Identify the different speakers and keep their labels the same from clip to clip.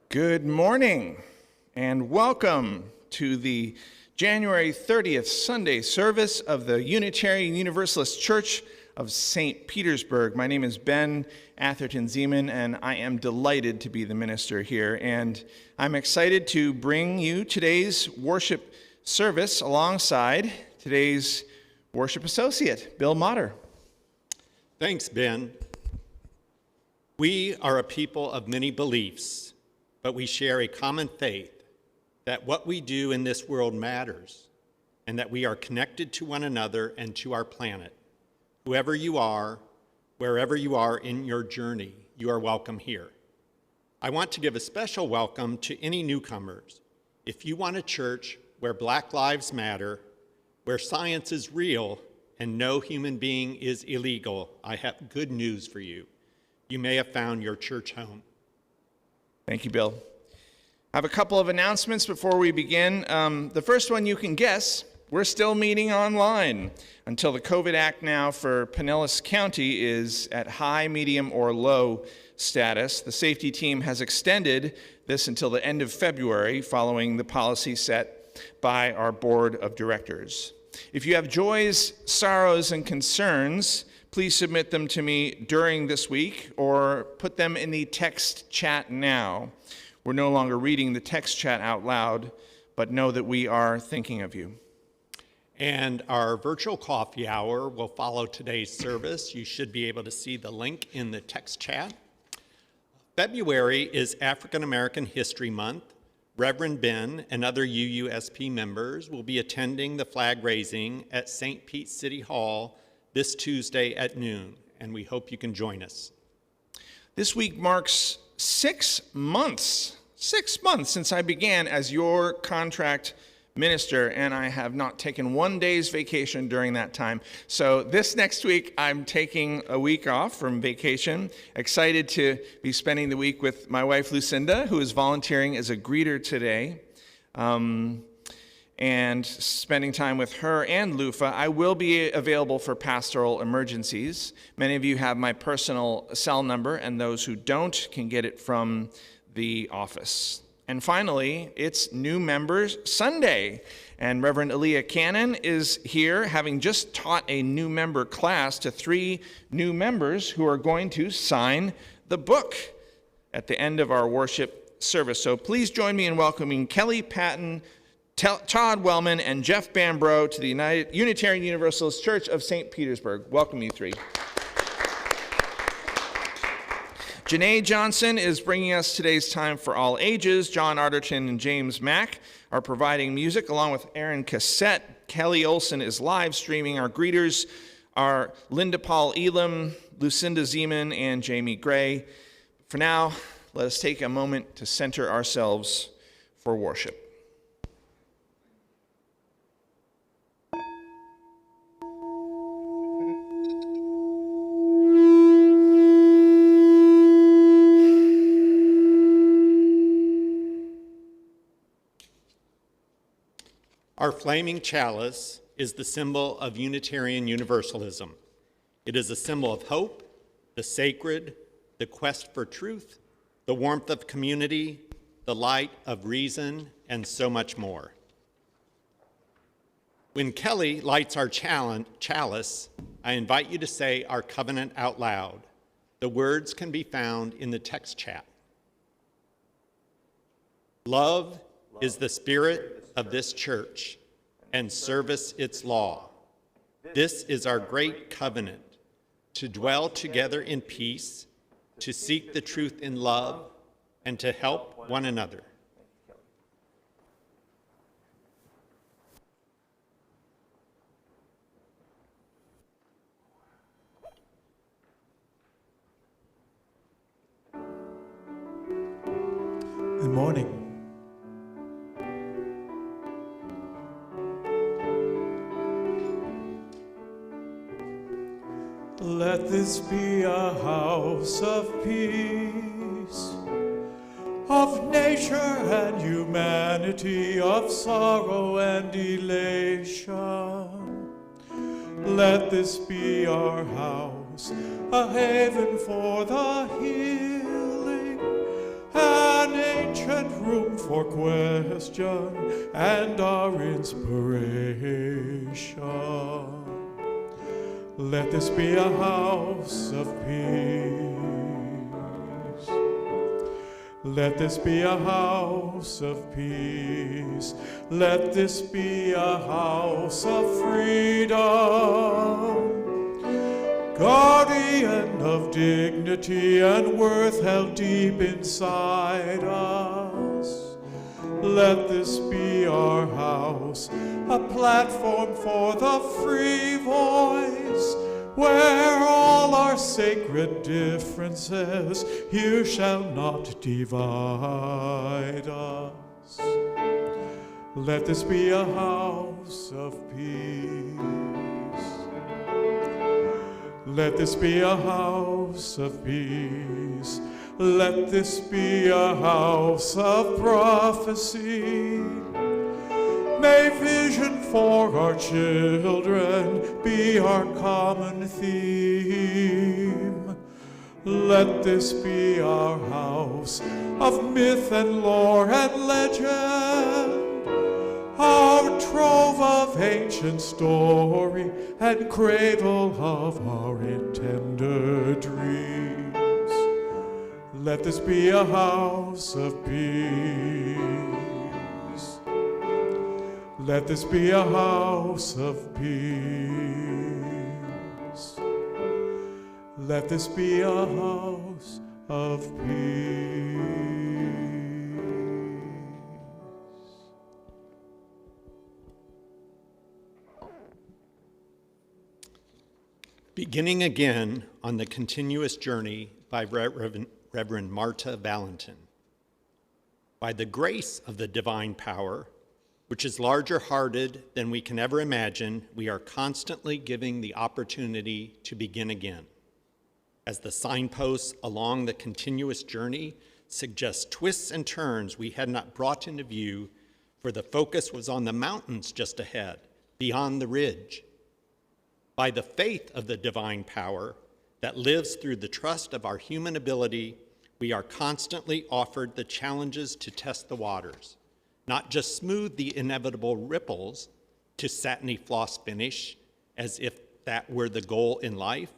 Speaker 1: Good morning and welcome to the January 30th Sunday service of the Unitarian Universalist Church of St. Petersburg. My name is Ben Atherton Zeman, and I am delighted to be the minister here. And I'm excited to bring you today's worship service alongside today's worship associate, Bill Motter.
Speaker 2: Thanks, Ben. We are a people of many beliefs, but we share a common faith that what we do in this world matters and that we are connected to one another and to our planet. Whoever you are, wherever you are in your journey, you are welcome here. I want to give a special welcome to any newcomers. If you want a church where Black lives matter, where science is real, and no human being is illegal, I have good news for you. You may have found your church home.
Speaker 1: Thank you, Bill. I have a couple of announcements before we begin. The first one you can guess, we're still meeting online until the COVID Act now for Pinellas County is at high, medium, or low status. The safety team has extended this until the end of February following the policy set by our board of directors. If you have joys, sorrows, and concerns, please submit them to me during this week or put them in the text chat now. We're no longer reading the text chat out loud, but know that we are thinking of you.
Speaker 2: And our virtual coffee hour will follow today's service. You should be able to see the link in the text chat. February is African American History Month. Reverend Ben and other UUSP members will be attending the flag raising at St. Pete City Hall this Tuesday at noon, and we hope you can join us.
Speaker 1: This week marks 6 months since I began as your contract minister, and I have not taken one day's vacation during that time. So this next week, I'm taking a week off from vacation. Excited to be spending the week with my wife, Lucinda, who is volunteering as a greeter today. and spending time with her and Lufa. I will be available for pastoral emergencies. Many of you have my personal cell number, and those who don't can get it from the office. And finally, it's New Members Sunday, and Reverend Aaliyah Cannon is here, having just taught a new member class to 3 new members who are going to sign the book at the end of our worship service. So please join me in welcoming Kelly Patton, Todd Wellman, and Jeff Bambro to the Unitarian Universalist Church of St. Petersburg. Welcome, you 3. Janae Johnson is bringing us today's Time for All Ages. John Arterton and James Mack are providing music, along with Aaron Cassette. Kelly Olson is live streaming. Our greeters are Linda Paul Elam, Lucinda Zeman, and Jamie Gray. For now, let us take a moment to center ourselves for worship.
Speaker 2: Our flaming chalice is the symbol of Unitarian Universalism. It is a symbol of hope, the sacred, the quest for truth, the warmth of community, the light of reason, and so much more. When Kelly lights our chalice, I invite you to say our covenant out loud. The words can be found in the text chat. Love is the spirit of this church, and service its law. This is our great covenant, to dwell together in peace, to seek the truth in love, and to help one another.
Speaker 3: Good morning. Let this be a house of peace, of nature and humanity, of sorrow and elation. Let this be our house, a haven for the healing, an ancient room for question and our inspiration. Let this be a house of peace. Let this be a house of peace. Let this be a house of freedom, guardian of dignity and worth held deep inside us. Let this be our house, a platform for the free voice, where all our sacred differences you shall not divide us. Let this be a house of peace. Let this be a house of peace. Let this be a house of prophecy. May vision for our children be our common theme. Let this be our house of myth and lore and legend, our trove of ancient story and cradle of our intended dreams. Let this be a house of peace. Let this be a house of peace. Let this be a house of peace.
Speaker 2: Beginning again on the continuous journey by Reverend Marta Valentin. By the grace of the divine power, which is larger-hearted than we can ever imagine, we are constantly giving the opportunity to begin again. As the signposts along the continuous journey suggest twists and turns we had not brought into view for the focus was on the mountains just ahead, beyond the ridge. By the faith of the divine power that lives through the trust of our human ability, we are constantly offered the challenges to test the waters, not just smooth the inevitable ripples to satiny floss finish, as if that were the goal in life,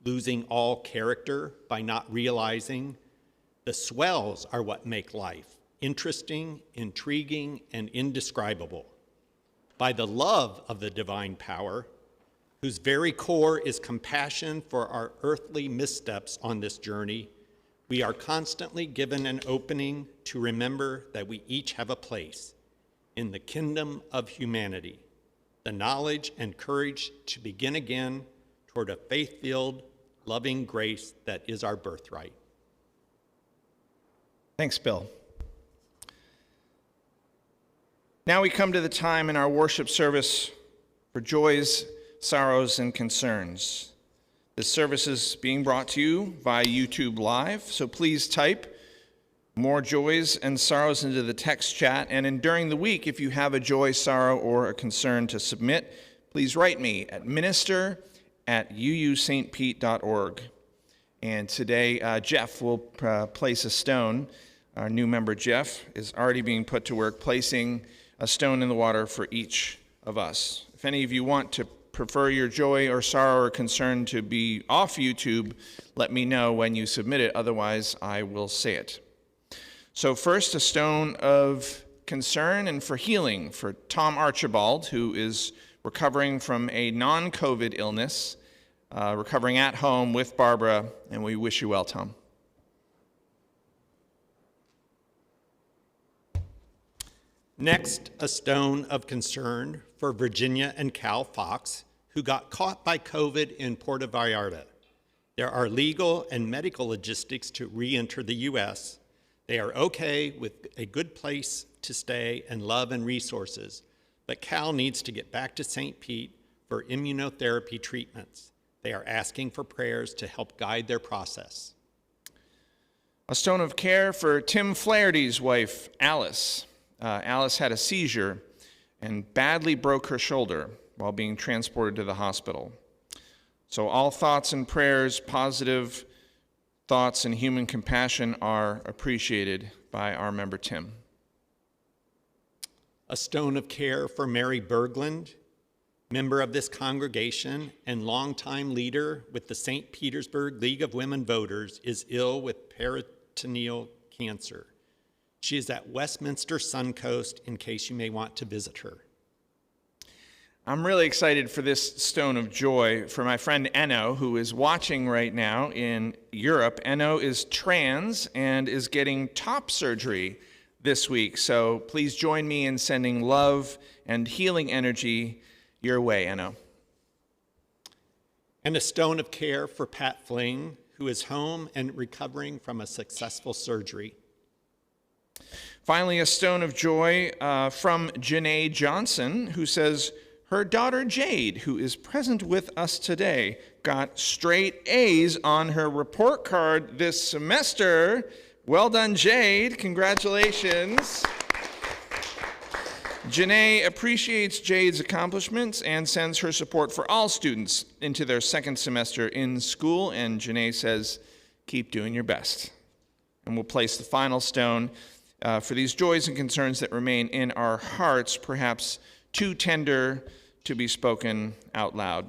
Speaker 2: losing all character by not realizing the swells are what make life interesting, intriguing, and indescribable. By the love of the divine power, whose very core is compassion for our earthly missteps on this journey, we are constantly given an opening to remember that we each have a place in the kingdom of humanity, the knowledge and courage to begin again toward a faith-filled, loving grace that is our birthright.
Speaker 1: Thanks, Bill. Now we come to the time in our worship service for joys, sorrows, and concerns. This service is being brought to you via YouTube Live, so please type more joys and sorrows into the text chat, and during the week, if you have a joy, sorrow, or a concern to submit, please write me at minister@uustpete.org. And today, Jeff will place a stone. Our new member, Jeff, is already being put to work placing a stone in the water for each of us. If any of you want to prefer your joy or sorrow or concern to be off YouTube, let me know when you submit it. Otherwise, I will say it. So first, a stone of concern and for healing for Tom Archibald, who is recovering from a non-COVID illness, recovering at home with Barbara, and we wish you well, Tom.
Speaker 2: Next, a stone of concern for Virginia and Cal Fox, who got caught by COVID in Puerto Vallarta. There are legal and medical logistics to re-enter the U.S. They are okay with a good place to stay and love and resources, but Cal needs to get back to St. Pete for immunotherapy treatments. They are asking for prayers to help guide their process.
Speaker 1: A stone of care for Tim Flaherty's wife, Alice. Alice had a seizure and badly broke her shoulder while being transported to the hospital. So all thoughts and prayers, positive thoughts and human compassion are appreciated by our member Tim.
Speaker 2: A stone of care for Mary Berglund, member of this congregation and longtime leader with the St. Petersburg League of Women Voters, is ill with peritoneal cancer. She is at Westminster Suncoast in case you may want to visit her.
Speaker 1: I'm really excited for this stone of joy for my friend Enno, who is watching right now in Europe. Enno is trans and is getting top surgery this week. So please join me in sending love and healing energy your way, Enno.
Speaker 2: And a stone of care for Pat Fling, who is home and recovering from a successful surgery.
Speaker 1: Finally, a stone of joy from Janae Johnson, who says her daughter Jade, who is present with us today, got straight A's on her report card this semester. Well done, Jade. Congratulations. Janae appreciates Jade's accomplishments and sends her support for all students into their second semester in school. And Janae says, keep doing your best. And we'll place the final stone for these joys and concerns that remain in our hearts, perhaps too tender to be spoken out loud.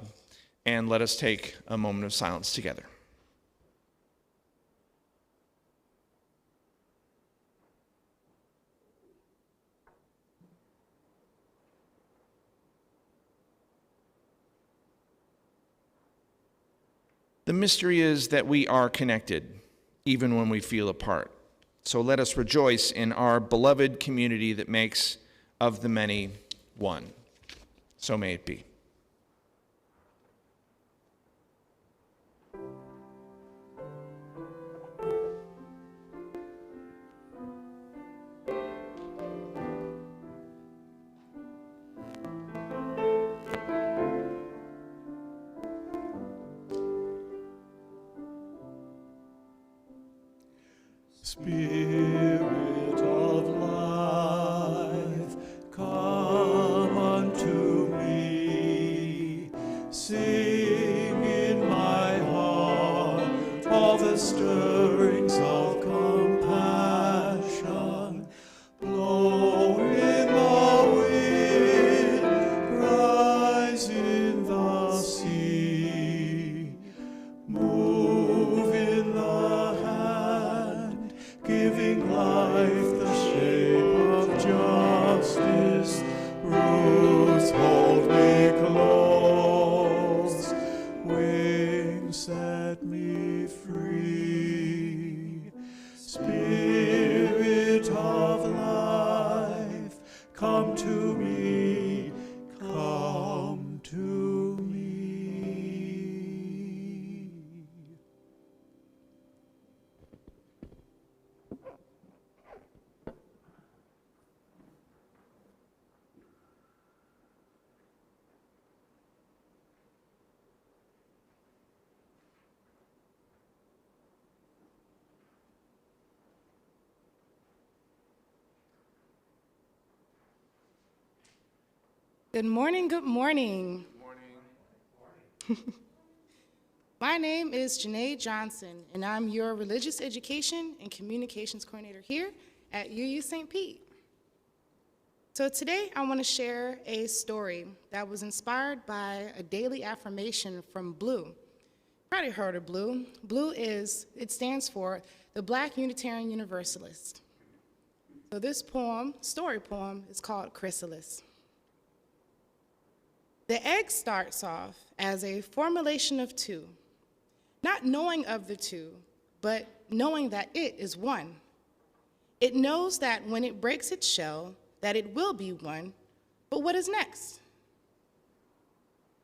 Speaker 1: And let us take a moment of silence together. The mystery is that we are connected, even when we feel apart. So let us rejoice in our beloved community that makes of the many one. So may it be.
Speaker 3: Spirit of life, come to me, come to me.
Speaker 4: Good morning, good morning. Good morning. My name is Janae Johnson, and I'm your Religious Education and Communications Coordinator here at UU St. Pete. So today I want to share a story that was inspired by a daily affirmation from Blue. Probably heard of Blue. Blue it stands for the Black Unitarian Universalist. So this story poem, is called Chrysalis. The egg starts off as a formulation of two, not knowing of the two, but knowing that it is one. It knows that when it breaks its shell, that it will be one, but what is next?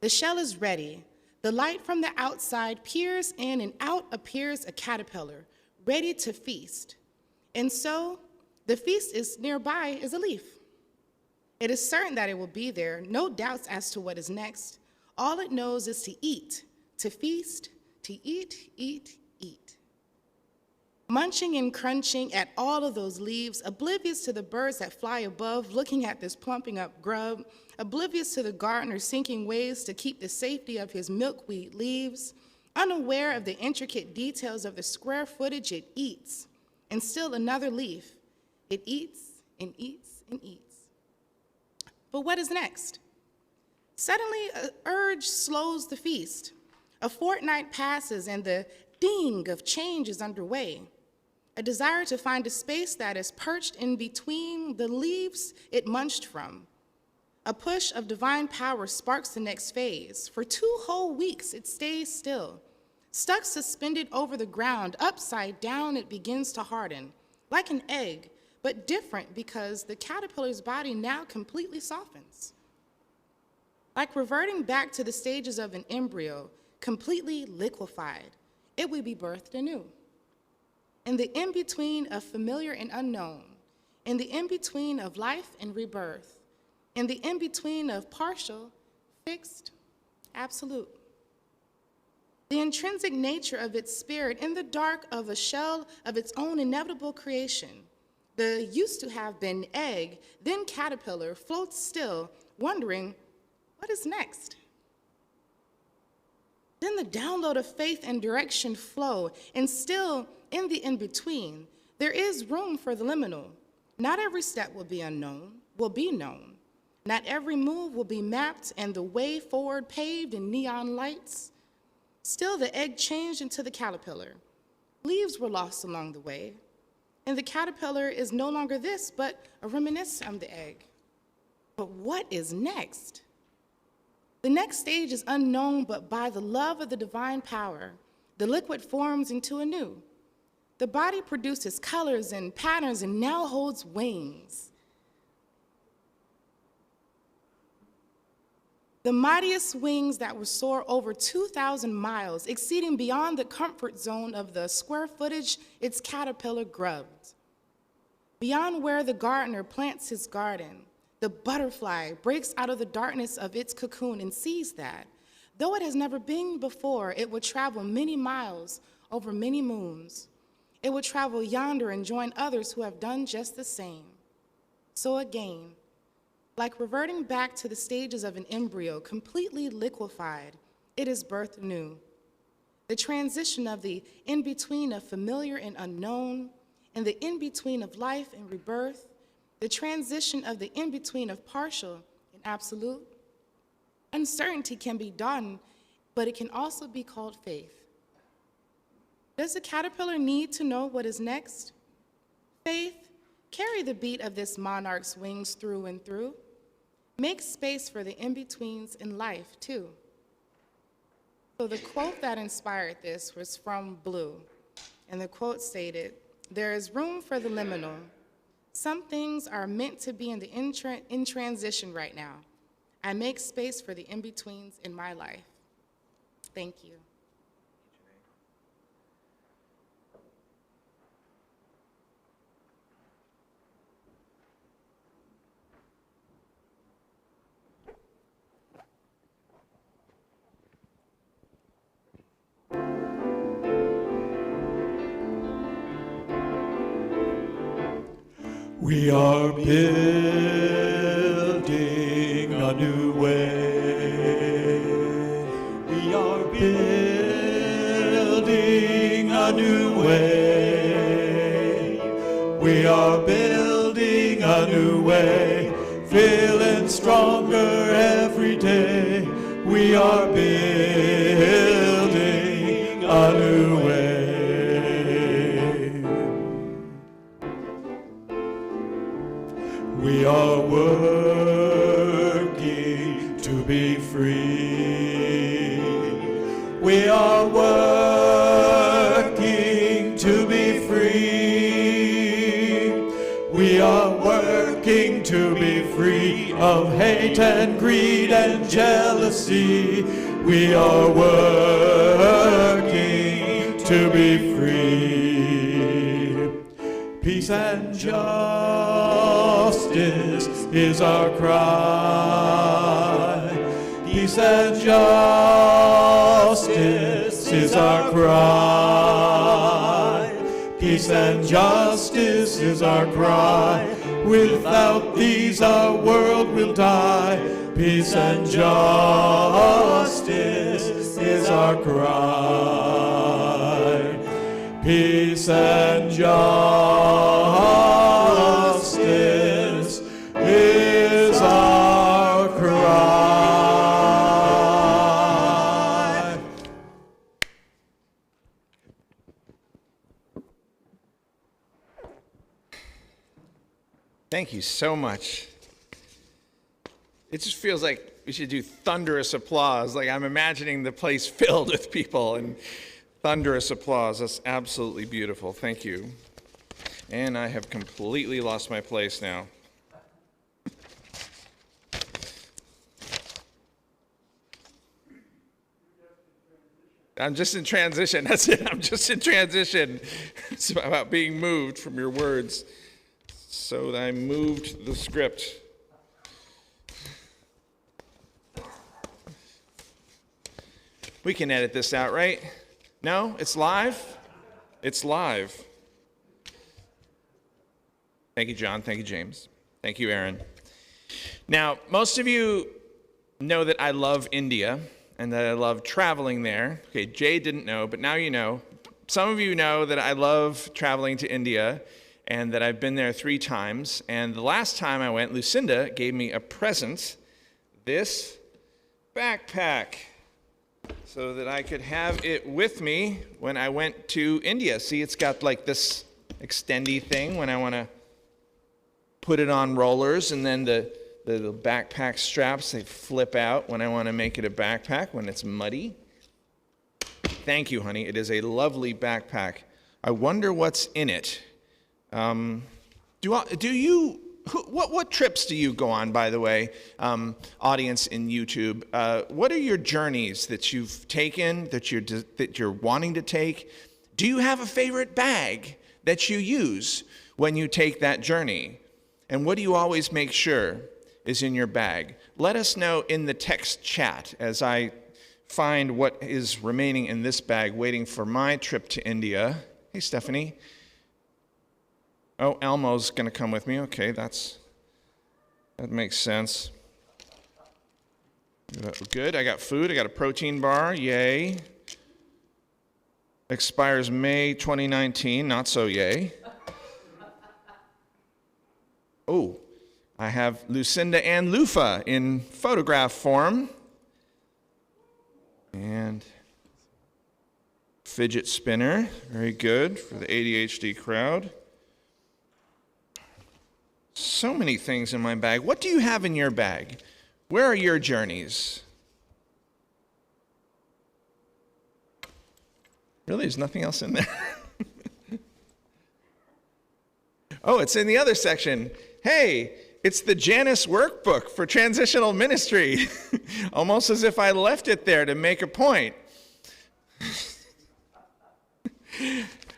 Speaker 4: The shell is ready. The light from the outside peers in, and out appears a caterpillar, ready to feast. And so the feast is nearby as a leaf. It is certain that it will be there, no doubts as to what is next. All it knows is to eat, to feast, to eat, eat, eat. Munching and crunching at all of those leaves, oblivious to the birds that fly above, looking at this plumping up grub, oblivious to the gardener sinking ways to keep the safety of his milkweed leaves, unaware of the intricate details of the square footage it eats, and still another leaf. It eats and eats and eats. But what is next? Suddenly, an urge slows the feast. A fortnight passes and the ding of change is underway. A desire to find a space that is perched in between the leaves it munched from. A push of divine power sparks the next phase. For 2 whole weeks, it stays still. Stuck suspended over the ground, upside down, it begins to harden, like an egg, but different because the caterpillar's body now completely softens. Like reverting back to the stages of an embryo, completely liquefied, it will be birthed anew. In the in-between of familiar and unknown, in the in-between of life and rebirth, in the in-between of partial, fixed, absolute. The intrinsic nature of its spirit in the dark of a shell of its own inevitable creation. The used to have been egg, then caterpillar, floats still, wondering, what is next? Then the download of faith and direction flow, and still in the in-between, there is room for the liminal. Not every step will be known. Not every move will be mapped and the way forward paved in neon lights. Still the egg changed into the caterpillar. Leaves were lost along the way. And the caterpillar is no longer this, but a reminiscence of the egg. But what is next? The next stage is unknown, but by the love of the divine power, the liquid forms into a new. The body produces colors and patterns and now holds wings. The mightiest wings that will soar over 2,000 miles, exceeding beyond the comfort zone of the square footage its caterpillar grubbed. Beyond where the gardener plants his garden, the butterfly breaks out of the darkness of its cocoon and sees that, though it has never been before, it will travel many miles over many moons. It will travel yonder and join others who have done just the same. So again, like reverting back to the stages of an embryo, completely liquefied, it is birthed anew. The transition of the in-between of familiar and unknown, and the in-between of life and rebirth, the transition of the in-between of partial and absolute. Uncertainty can be done, but it can also be called faith. Does the caterpillar need to know what is next? Faith, carry the beat of this monarch's wings through and through. Make space for the in-betweens in life, too. So the quote that inspired this was from Blue, and the quote stated, "There is room for the liminal. Some things are meant to be in transition right now. I make space for the in-betweens in my life. Thank you.
Speaker 3: We are building a new way. We are building a new way. We are building a new way. Feeling stronger every day. We are building a new way. We are working to be free. We are working to be free. We are working to be free of hate and greed and jealousy. We are working to be free. Peace and justice is our cry. Peace and justice is our cry. Peace and justice is our cry. Without these our world will die. Peace and justice is our cry. Peace and justice is our cry.
Speaker 1: Thank you so much. It just feels like we should do thunderous applause. Like I'm imagining the place filled with people and thunderous applause. That's absolutely beautiful. Thank you. And I have completely lost my place now. I'm just in transition. That's it. I'm just in transition. It's about being moved from your words. So that I moved the script. We can edit this out, right? No? It's live? It's live. Thank you, John. Thank you, James. Thank you, Aaron. Now, most of you know that I love India and that I love traveling there. Okay, Jay didn't know, but now you know. Some of you know that I love traveling to India and that I've been there 3 times. And the last time I went, Lucinda gave me a present, this backpack, so that I could have it with me when I went to India. See, it's got like this extendy thing when I want to put it on rollers, and then the backpack straps, they flip out when I want to make it a backpack when it's muddy. Thank you, honey. It is a lovely backpack. I wonder what's in it. What trips do you go on, by the way, audience in YouTube? What are your journeys that you've taken, that you're wanting to take? Do you have a favorite bag that you use when you take that journey? And what do you always make sure is in your bag? Let us know in the text chat as I find what is remaining in this bag waiting for my trip to India. Hey, Stephanie. Oh, Elmo's going to come with me. Okay, that makes sense. Good. I got food. I got a protein bar. Yay. Expires May 2019. Not so yay. Oh, I have Lucinda and Lufa in photograph form. And fidget spinner. Very good for the ADHD crowd. So many things in my bag. What do you have in your bag? Where are your journeys? Really, there's nothing else in there? Oh, it's in the other section. Hey, it's the Janus workbook for transitional ministry. Almost as if I left it there to make a point.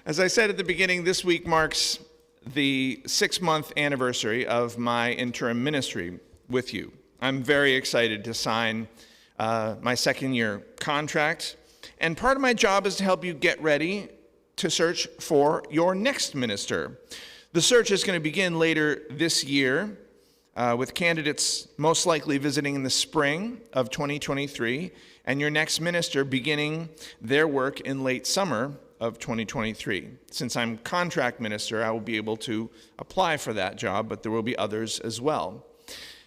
Speaker 1: As I said at the beginning, this week marks the 6-month anniversary of my interim ministry with you. I'm very excited to sign my second-year contract, and part of my job is to help you get ready to search for your next minister. The search is going to begin later this year, with candidates most likely visiting in the spring of 2023, and your next minister beginning their work in late summer of 2023. Since I'm contract minister, I will be able to apply for that job, but there will be others as well.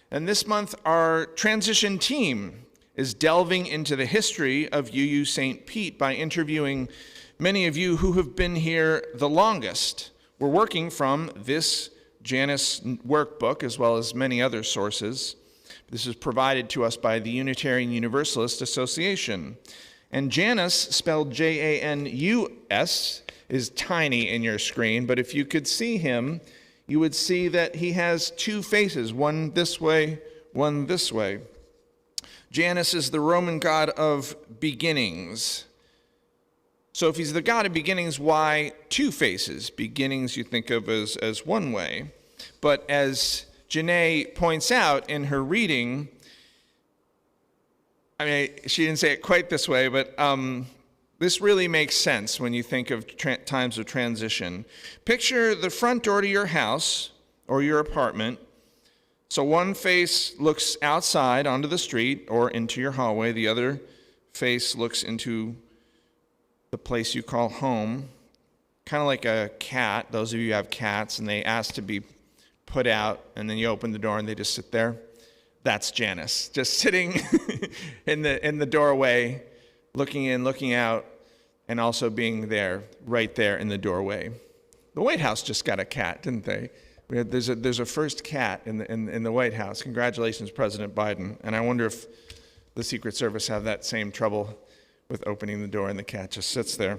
Speaker 1: And this month, our transition team is delving into the history of UU St. Pete by interviewing many of you who have been here the longest. We're working from this Janus workbook, as well as many other sources. This is provided to us by the Unitarian Universalist Association. And Janus, spelled Janus, is tiny in your screen, but if you could see him, you would see that he has two faces, one this way, one this way. Janus is the Roman god of beginnings. So if he's the god of beginnings, why two faces? Beginnings you think of as one way. But as Janae points out in her reading, I mean, she didn't say it quite this way, but this really makes sense when you think of times of transition. Picture the front door to your house or your apartment. So one face looks outside onto the street or into your hallway. The other face looks into the place you call home. Kind of like a cat. Those of you who have cats and they ask to be put out, and then you open the door and they just sit there. That's Janus, just sitting in the doorway, looking in, looking out, and also being there, right there in the doorway. The White House just got a cat, didn't they? There's a first cat in the White House. Congratulations, President Biden. And I wonder if the Secret Service have that same trouble with opening the door and the cat just sits there.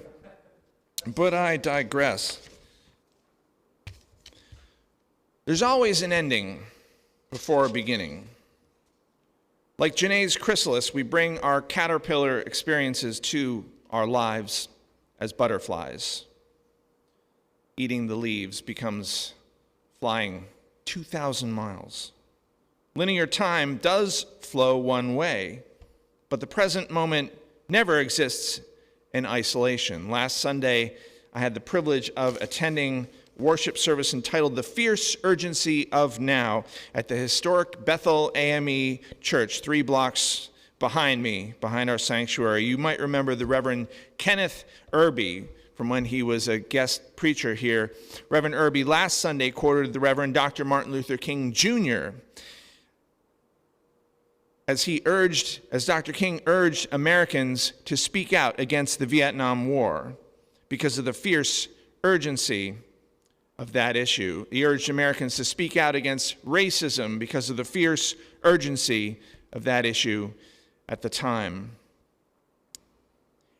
Speaker 1: But I digress. There's always an ending before a beginning. Like Janae's chrysalis, we bring our caterpillar experiences to our lives as butterflies. Eating the leaves becomes flying 2,000 miles. Linear time does flow one way, but the present moment never exists in isolation. Last Sunday, I had the privilege of attending worship service entitled The Fierce Urgency of Now at the historic Bethel AME Church, 3 blocks behind me, behind our sanctuary. You might remember the Reverend Kenneth Irby from when he was a guest preacher here. Reverend Irby last Sunday quoted the Reverend Dr. Martin Luther King Jr. as Dr. King urged Americans to speak out against the Vietnam War because of the fierce urgency of that issue. He urged Americans to speak out against racism because of the fierce urgency of that issue at the time.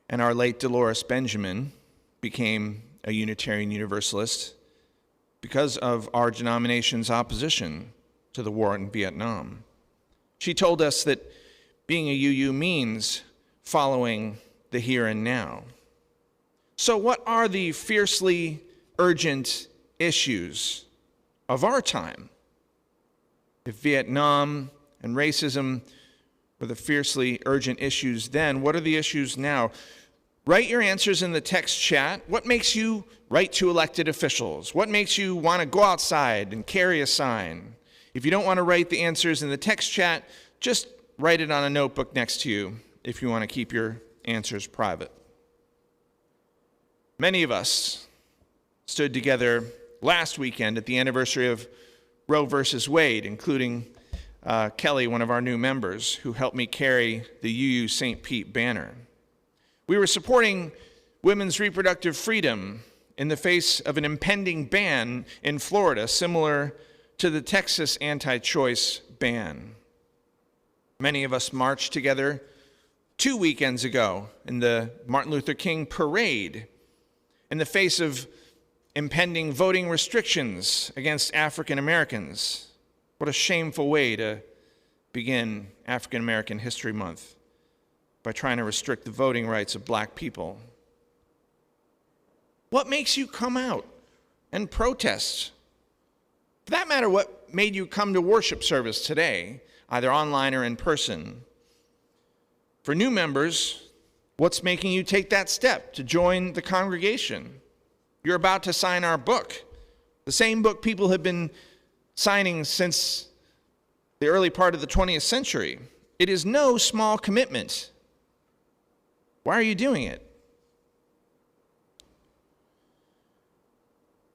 Speaker 1: And our late Dolores Benjamin became a Unitarian Universalist because of our denomination's opposition to the war in Vietnam. She told us that being a UU means following the here and now. So what are the fiercely urgent issues of our time? If Vietnam and racism were the fiercely urgent issues then, what are the issues now? Write your answers in the text chat. What makes you write to elected officials? What makes you want to go outside and carry a sign? If you don't want to write the answers in the text chat, just write it on a notebook next to you if you want to keep your answers private. Many of us stood together last weekend at the anniversary of Roe versus Wade, including Kelly, one of our new members, who helped me carry the UU St. Pete banner. We were supporting women's reproductive freedom in the face of an impending ban in Florida, similar to the Texas anti-choice ban. Many of us marched together 2 weekends ago in the Martin Luther King parade in the face of impending voting restrictions against African Americans. What a shameful way to begin African American History Month, by trying to restrict the voting rights of black people. What makes you come out and protest? For that matter, what made you come to worship service today, either online or in person? For new members, what's making you take that step to join the congregation? You're about to sign our book, the same book people have been signing since the early part of the 20th century. It is no small commitment. Why are you doing it?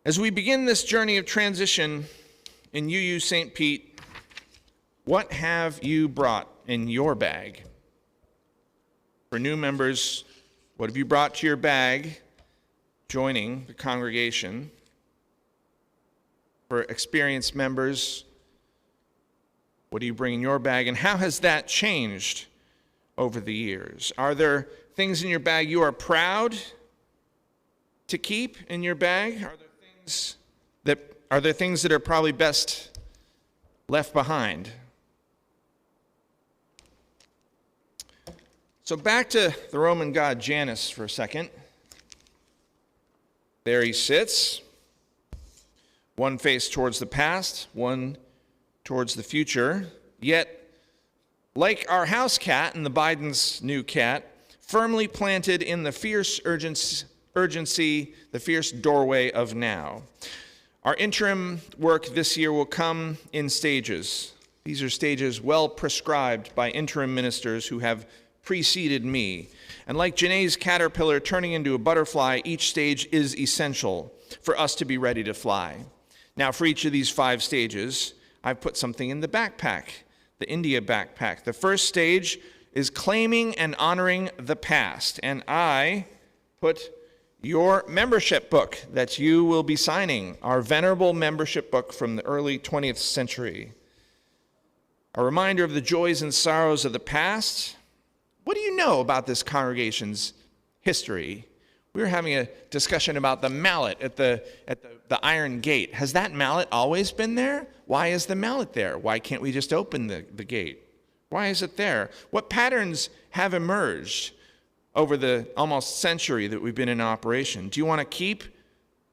Speaker 1: As we begin this journey of transition in UU St. Pete, what have you brought in your bag? For new members, what have you brought to your bag joining the congregation? For experienced members, what do you bring in your bag, and how has that changed over the years? Are there things in your bag you are proud to keep in your bag? Are there things that are probably best left behind? So back to the Roman god Janus for a second. There he sits, one face towards the past, one towards the future, yet, like our house cat and the Biden's new cat, firmly planted in the fierce urgency, the fierce doorway of now. Our interim work this year will come in stages. These are stages well prescribed by interim ministers who have preceded me. And like Janae's caterpillar turning into a butterfly, each stage is essential for us to be ready to fly. Now, for each of these 5 stages, I've put something in the backpack, the India backpack. The first stage is claiming and honoring the past, and I put your membership book that you will be signing, our venerable membership book from the early 20th century. A reminder of the joys and sorrows of the past. What do you know about this congregation's history? We were having a discussion about the mallet at the iron gate. Has that mallet always been there? Why is the mallet there? Why can't we just open the gate? Why is it there? What patterns have emerged over the almost century that we've been in operation? Do you want to keep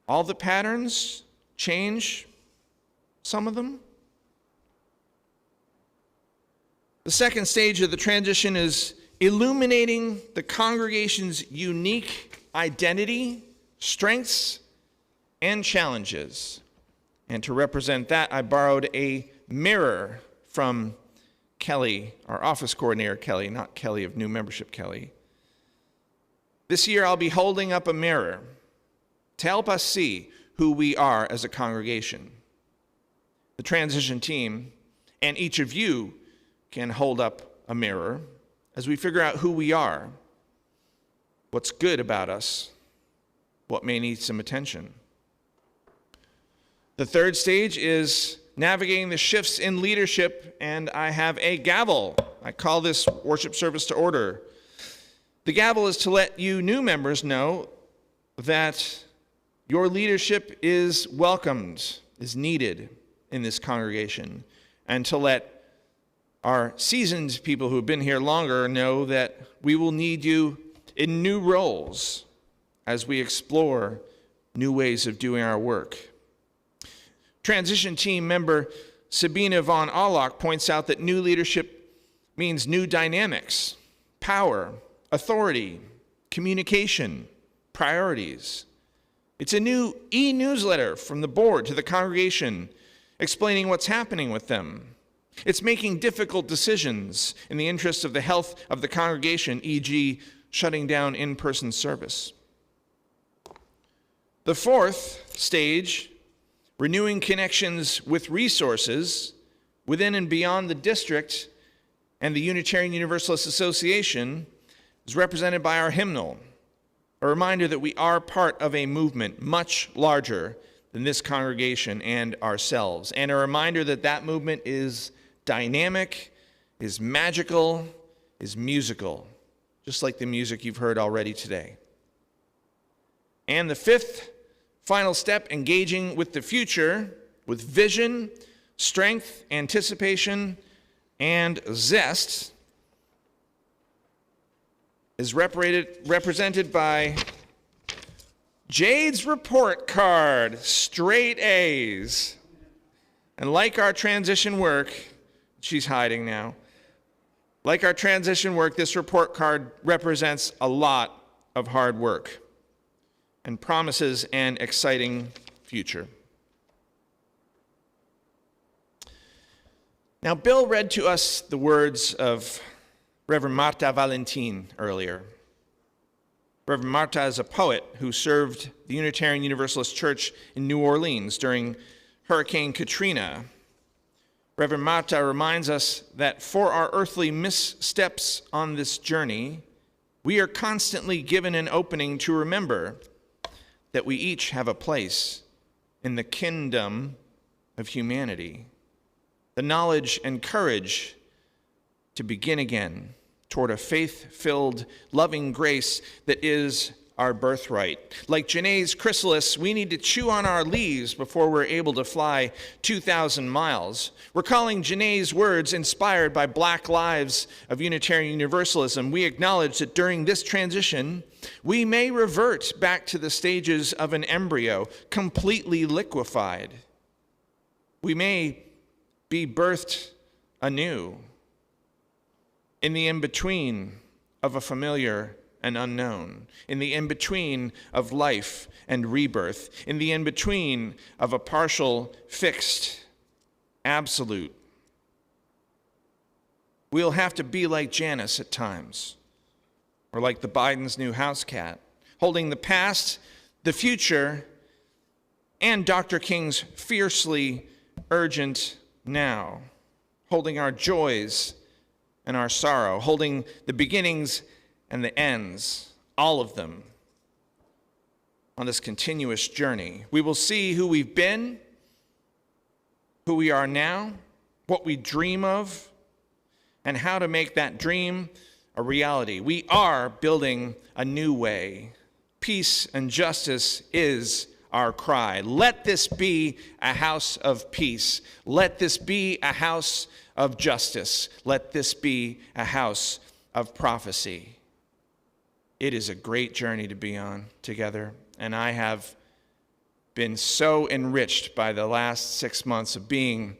Speaker 1: all the patterns? Change some of them? The second stage of the transition is illuminating the congregation's unique identity, strengths, and challenges. And to represent that, I borrowed a mirror from Kelly, our office coordinator Kelly, not Kelly of new membership Kelly. This year I'll be holding up a mirror to help us see who we are as a congregation. The transition team and each of you can hold up a mirror as we figure out who we are, what's good about us, what may need some attention. The third stage is navigating the shifts in leadership, and I have a gavel. I call this worship service to order. The gavel is to let you new members know that your leadership is welcomed, is needed in this congregation, and to let our seasoned people who have been here longer know that we will need you in new roles as we explore new ways of doing our work. Transition team member Sabina von Allock points out that new leadership means new dynamics, power, authority, communication, priorities. It's a new e-newsletter from the board to the congregation explaining what's happening with them. It's making difficult decisions in the interest of the health of the congregation, e.g., shutting down in-person service. The fourth stage, renewing connections with resources within and beyond the district and the Unitarian Universalist Association, is represented by our hymnal, a reminder that we are part of a movement much larger than this congregation and ourselves, and a reminder that that movement is dynamic, is magical, is musical, just like the music you've heard already today. And the fifth Final step, engaging with the future with vision, strength, anticipation, and zest, is represented by Jade's report card, straight A's. And like our transition work, she's hiding now. Like our transition work, this report card represents a lot of hard work and promises an exciting future. Now, Bill read to us the words of Reverend Marta Valentin earlier. Reverend Marta is a poet who served the Unitarian Universalist Church in New Orleans during Hurricane Katrina. Reverend Marta reminds us that for our earthly missteps on this journey, we are constantly given an opening to remember that we each have a place in the kingdom of humanity, the knowledge and courage to begin again toward a faith-filled, loving grace that is our birthright. Like Janae's chrysalis, we need to chew on our leaves before we're able to fly 2,000 miles. Recalling Janae's words inspired by Black Lives of Unitarian Universalism, we acknowledge that during this transition, we may revert back to the stages of an embryo, completely liquefied. We may be birthed anew in the in-between of a familiar and unknown, in the in-between of life and rebirth, in the in-between of a partial, fixed, absolute. We'll have to be like Janice at times, or like the Biden's new house cat, holding the past, the future, and Dr. King's fiercely urgent now, holding our joys and our sorrow, holding the beginnings and the ends, all of them, on this continuous journey. We will see who we've been, who we are now, what we dream of, and how to make that dream a reality. We are building a new way. Peace and justice is our cry. Let this be a house of peace. Let this be a house of justice. Let this be a house of prophecy. It is a great journey to be on together, and I have been so enriched by the last 6 months of being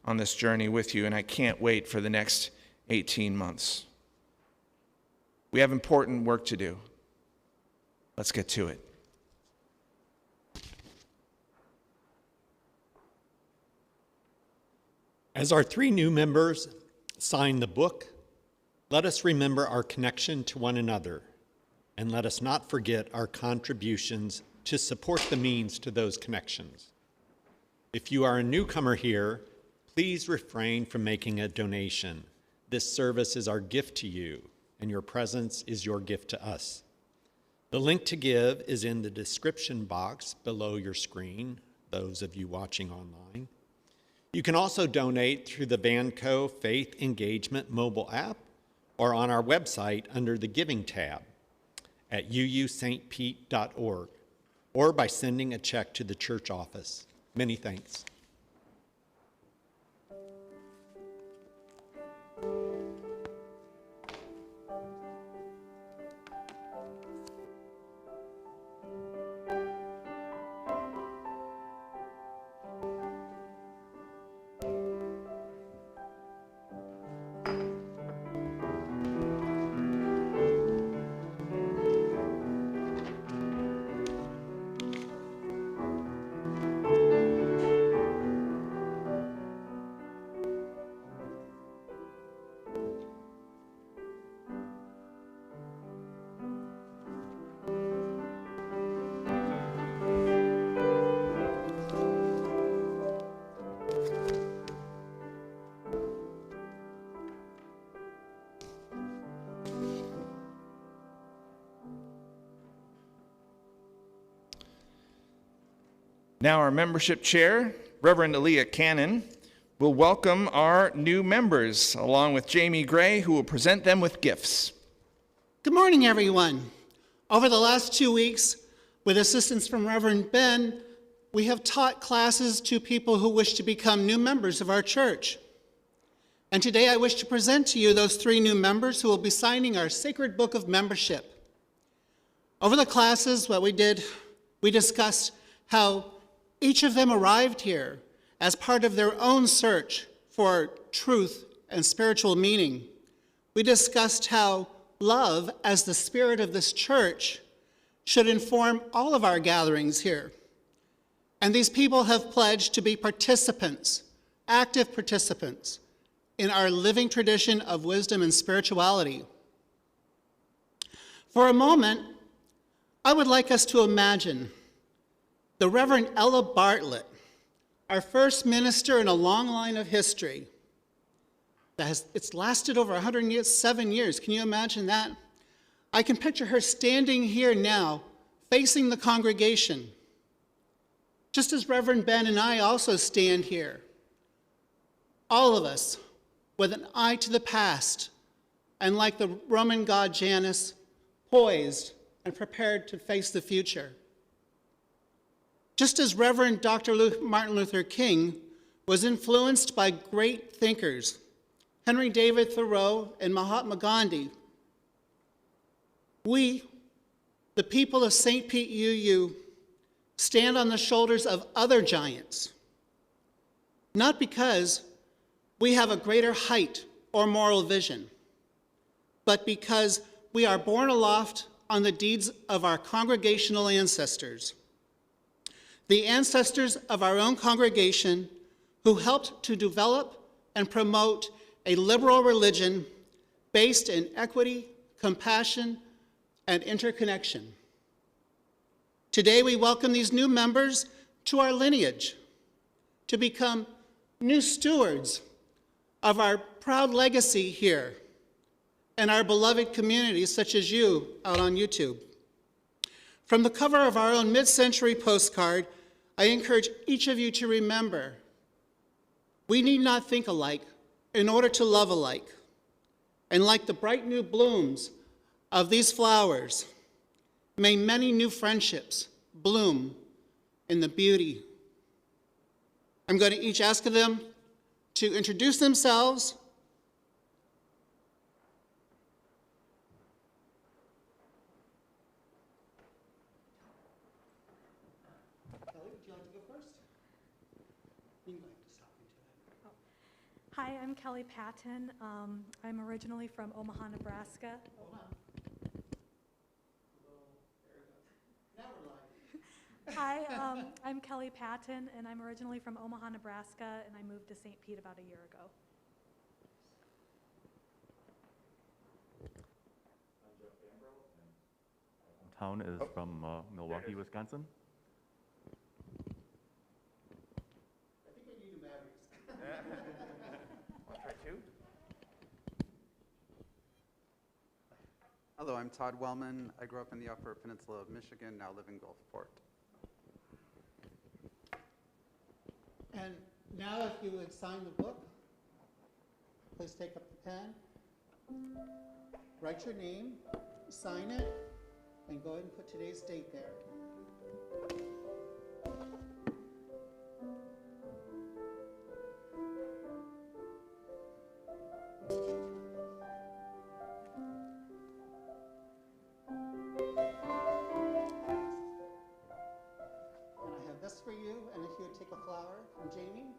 Speaker 1: on this journey with you, and I can't wait for the next 18 months. We have important work to do. Let's get to it.
Speaker 2: As our 3 new members sign the book, let us remember our connection to one another, and let us not forget our contributions to support the means to those connections. If you are a newcomer here, please refrain from making a donation. This service is our gift to you, and your presence is your gift to us. The link to give is in the description box below your screen, those of you watching online. You can also donate through the Vanco Faith Engagement mobile app or on our website under the Giving tab at uustpete.org or by sending a check to the church office. Many thanks.
Speaker 1: Now our membership chair, Reverend Aaliyah Cannon, will welcome our new members, along with Jamie Gray, who will present them with gifts.
Speaker 5: Good morning, everyone. Over the last 2 weeks, With assistance from Reverend Ben, we have taught classes to people who wish to become new members of our church. And today I wish to present to you those 3 new members who will be signing our sacred book of membership. Over the classes, what we did, we discussed how each of them arrived here as part of their own search for truth and spiritual meaning. We discussed how love, as the spirit of this church, should inform all of our gatherings here. And these people have pledged to be participants, active participants, in our living tradition of wisdom and spirituality. For a moment, I would like us to imagine the Reverend Ella Bartlett, our first minister in a long line of history. It's lasted over 107 years. Can you imagine that? I can picture her standing here now, facing the congregation, just as Reverend Ben and I also stand here. All of us with an eye to the past, and like the Roman god Janus, poised and prepared to face the future. Just as Reverend Dr. Martin Luther King was influenced by great thinkers, Henry David Thoreau and Mahatma Gandhi, we, the people of St. Pete UU, stand on the shoulders of other giants, not because we have a greater height or moral vision, but because we are borne aloft on the deeds of our congregational ancestors, the ancestors of our own congregation who helped to develop and promote a liberal religion based in equity, compassion, and interconnection. Today, we welcome these new members to our lineage to become new stewards of our proud legacy here and our beloved communities such as you out on YouTube. From the cover of our own mid-century postcard, I encourage each of you to remember, we need not think alike in order to love alike. And like the bright new blooms of these flowers, may many new friendships bloom in the beauty. I'm going to each ask them to introduce themselves. Kelly, would you like to go first? You can stop me too.
Speaker 6: Hi, I'm Kelly Patton. I'm originally from Omaha, Nebraska. Hi, I'm Kelly Patton, and I'm originally from Omaha, Nebraska, and I moved to St. Pete about a year ago.
Speaker 7: Town is from Milwaukee, Wisconsin.
Speaker 5: I think we need batteries.
Speaker 1: Try 2.
Speaker 8: Hello, I'm Todd Wellman. I grew up in the Upper Peninsula of Michigan, now live in Gulfport.
Speaker 5: And now if you would sign the book, please take up the pen, write your name, sign it, and go ahead and put today's date there. For you, and if you would take a flower from Jamie.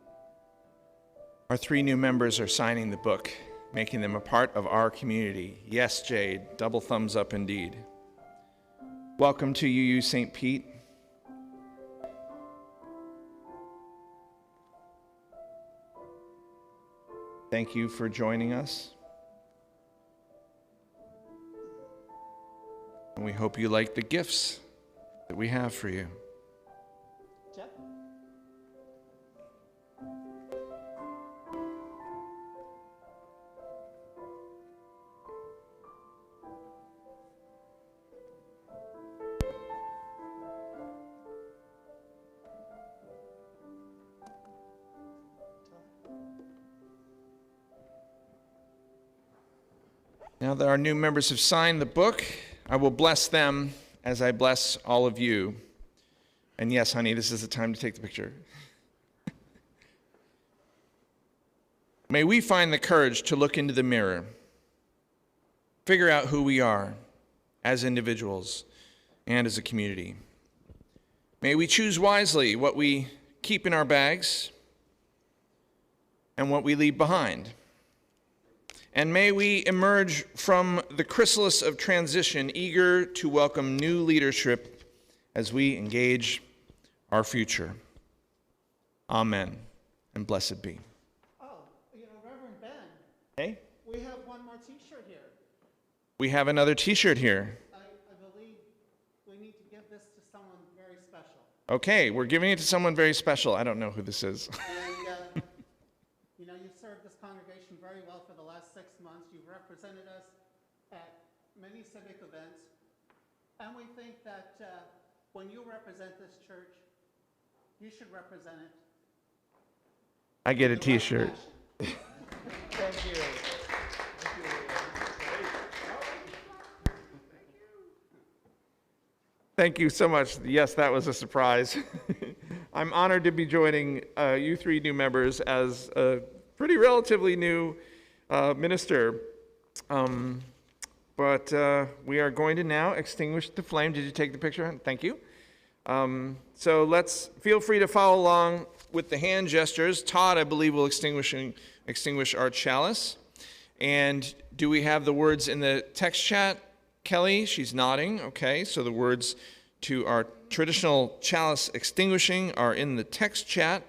Speaker 1: Our 3 new members are signing the book, making them a part of our community. Yes, Jade, double thumbs up indeed. Welcome to UU St. Pete. Thank you for joining us. And we hope you like the gifts that we have for you.
Speaker 5: Jeff?
Speaker 1: Now that our new members have signed the book, I will bless them as I bless all of you. And yes, honey, this is the time to take the picture. May we find the courage to look into the mirror, figure out who we are as individuals and as a community. May we choose wisely what we keep in our bags and what we leave behind. And may we emerge from the chrysalis of transition, eager to welcome new leadership as we engage our future. Amen, and blessed be.
Speaker 5: Oh, Reverend Ben,
Speaker 1: Hey?
Speaker 5: we have one more T-shirt here.
Speaker 1: We have another T-shirt here.
Speaker 5: I believe we need to give this to someone very special.
Speaker 1: Okay, we're giving it to someone very special. I don't know who this is.
Speaker 5: And, you've served this congregation very well for the last 6 months. You've represented us at many civic events. And we think that when you represent this church, you should represent it.
Speaker 1: I get a T-shirt.
Speaker 5: Thank you.
Speaker 1: Thank you so much. Yes, that was a surprise. I'm honored to be joining you three new members as a pretty relatively new minister. But we are going to now extinguish the flame. Did you take the picture? Thank you. So let's feel free to follow along with the hand gestures. Todd, I believe, will extinguish our chalice. And do we have the words in the text chat? Kelly, she's nodding. Okay, so the words to our traditional chalice extinguishing are in the text chat.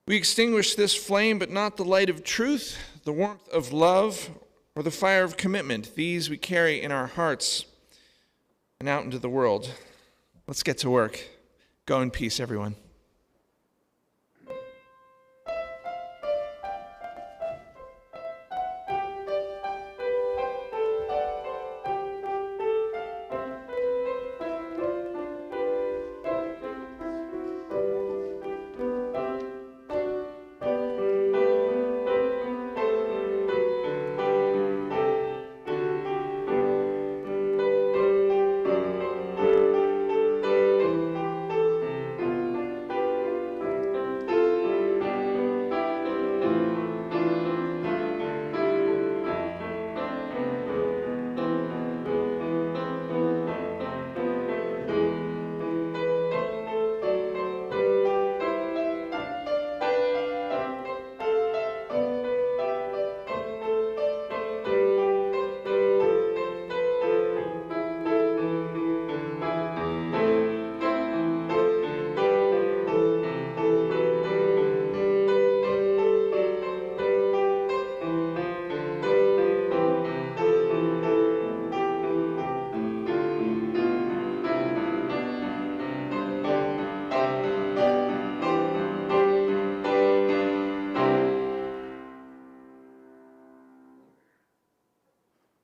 Speaker 1: We extinguish this flame, but not the light of truth, the warmth of love, or the fire of commitment. These we carry in our hearts and out into the world. Let's get to work. Go in peace, everyone.